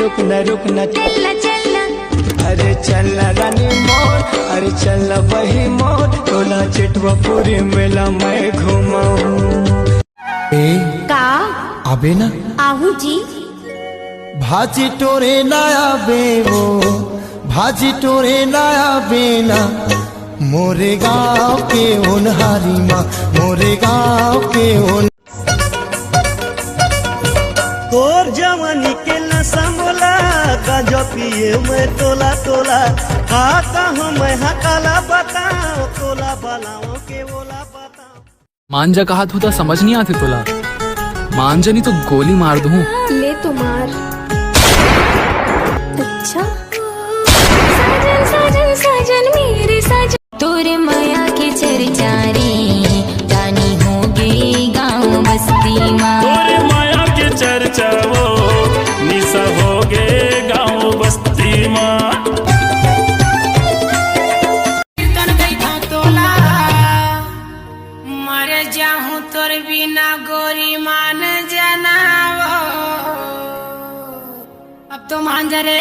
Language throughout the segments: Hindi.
रुकना चलना अरे चलना रानी मोर, अरे चलना वही मोर, टोला चिटवा पूरी मेला मैं घुमाऊं। का आबे ना आहू जी भाजी टोरे ना आबे वो, भाजी टोरे ना आबे ना, मोरे गाँव के उनहारी माँ, मोरे गाँव के उन तोर जवानी के नशा मोला, गांजा पिए मैं तोला तोला, खाता हूँ मैं हकाला बताओ, तोला बलाओ के बोला बताओ। मांजा का हाथ होता समझ नहीं आती तोला, मांजा नहीं तो गोली मार दूं। ले तो मार। अच्छा साजन साजन साजन मेरे साजन, तोरे माया के चरचारी जानी होगी गाँव बस्ती माँ, तोरे माया के चर्चा वो निशा होगे गाँव बस्ती माँ। मर जाऊं तोर बिना गोरी मान जनावो, अब तो मान जा रे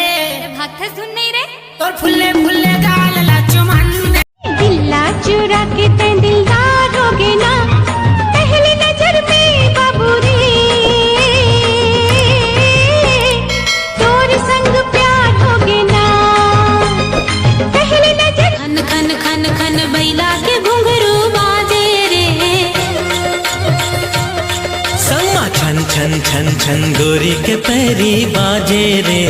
भागता सुन नहीं रे, तोर फुल्ले फुल्ले गाल लाचो मान दे, दिल्ला चुरा के तैं दिलदार होगे ना, पहली नजर में बाबू रे, तोर संग प्यार होगे ना, पहली नजर खन खन खन खन बैला के घुंघरू बाजे रे, संगमा छन छन छन छन गोरी के पैरी बाजे रे,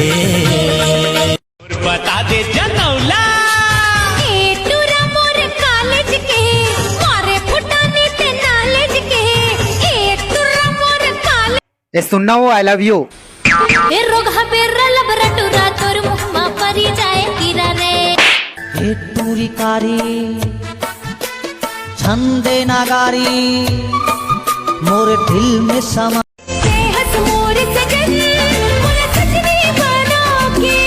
बता दे जनौला सुनना वो आई लव यू तोर मुहमा परी जाए कीरा रे, टूरी कारी छंदे नागारी मोरे दिल में समा, हंस मोर सजन मुला सजनी बना के,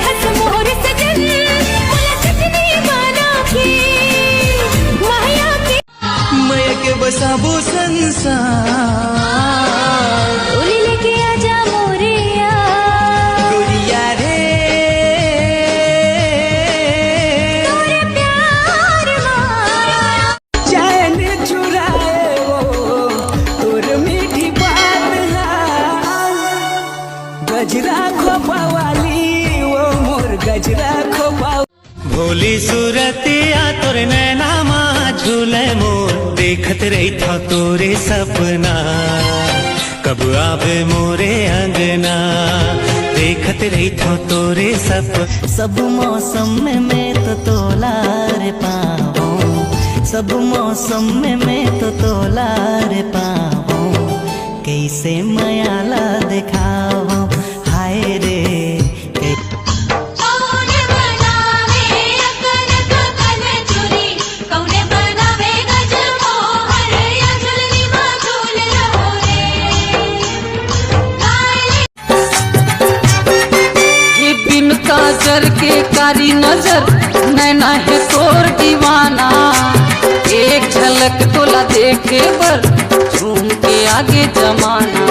हंस मोर सजन मुला सजनी बना के, माया के मैं के बसाबो संसार, डोली लेके आजा मोरिया, गोरिया रे तोरे प्यार मारा चैन चुराए वो, तोर मीठी बात है, गजरा खोपा वाली वो मोर गजरा खोपा, भोली सूरतिया तोरे नैना माँ झूले मोर, देखत रही था तोरे सपना, कब आवे मोरे अंगना, देखत रही था तोरे सब मौसम में मैं तो तोला रे पाऊं, सब मौसम में मैं तो तोला रे पाऊं, कैसे मयाला दिखाऊं हाय रे, काजर के कारी नजर नैना है तोर दीवाना, एक झलक तोला देखे पर झूम के आगे जमाना,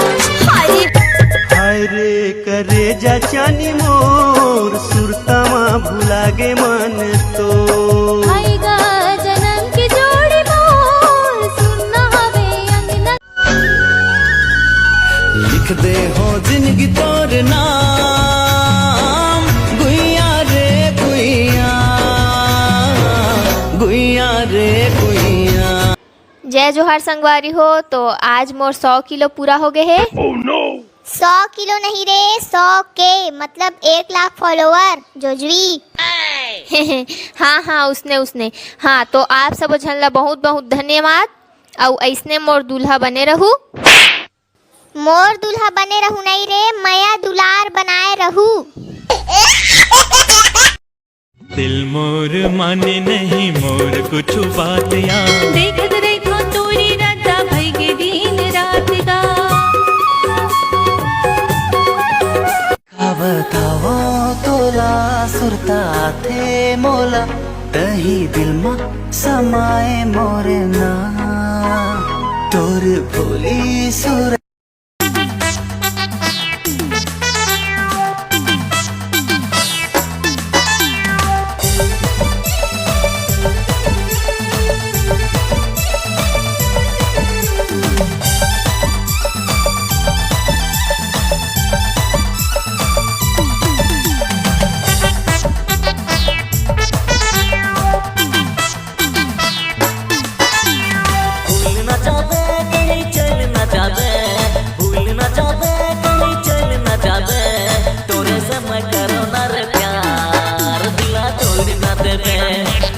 हाय रे करे जा चानी मोर, सुरतामा भुला गे मन तो, आएगा जन्म की जोड़ी मोर, सुनना हवे अंगना, लिख दे हो जिंदगी तोर नाम, गुइया रे गुइया, गुइया रे गुइया। जय जोहार संगवारी हो, तो आज मोर 100 किलो पूरा हो गए है। 100 किलो नहीं रे, 100 के मतलब 1 लाख फॉलोवर जोजवी। हाँ हाँ उसने हाँ, तो आप सब झन ला बहुत बहुत धन्यवाद, और ऐसने मोर दूल्हा बने रहू, मोर दूल्हा बने रहू नहीं रे, मया दुलार बनाए रहू। दिल मोर माने नहीं मोर कुछ बात या, देखत देखो तोरी राता भई के दिन रात का, बताओ तोला सुरता थे मोला, तही दिल में समाए मोरे ना, तोर भोली सुर देबे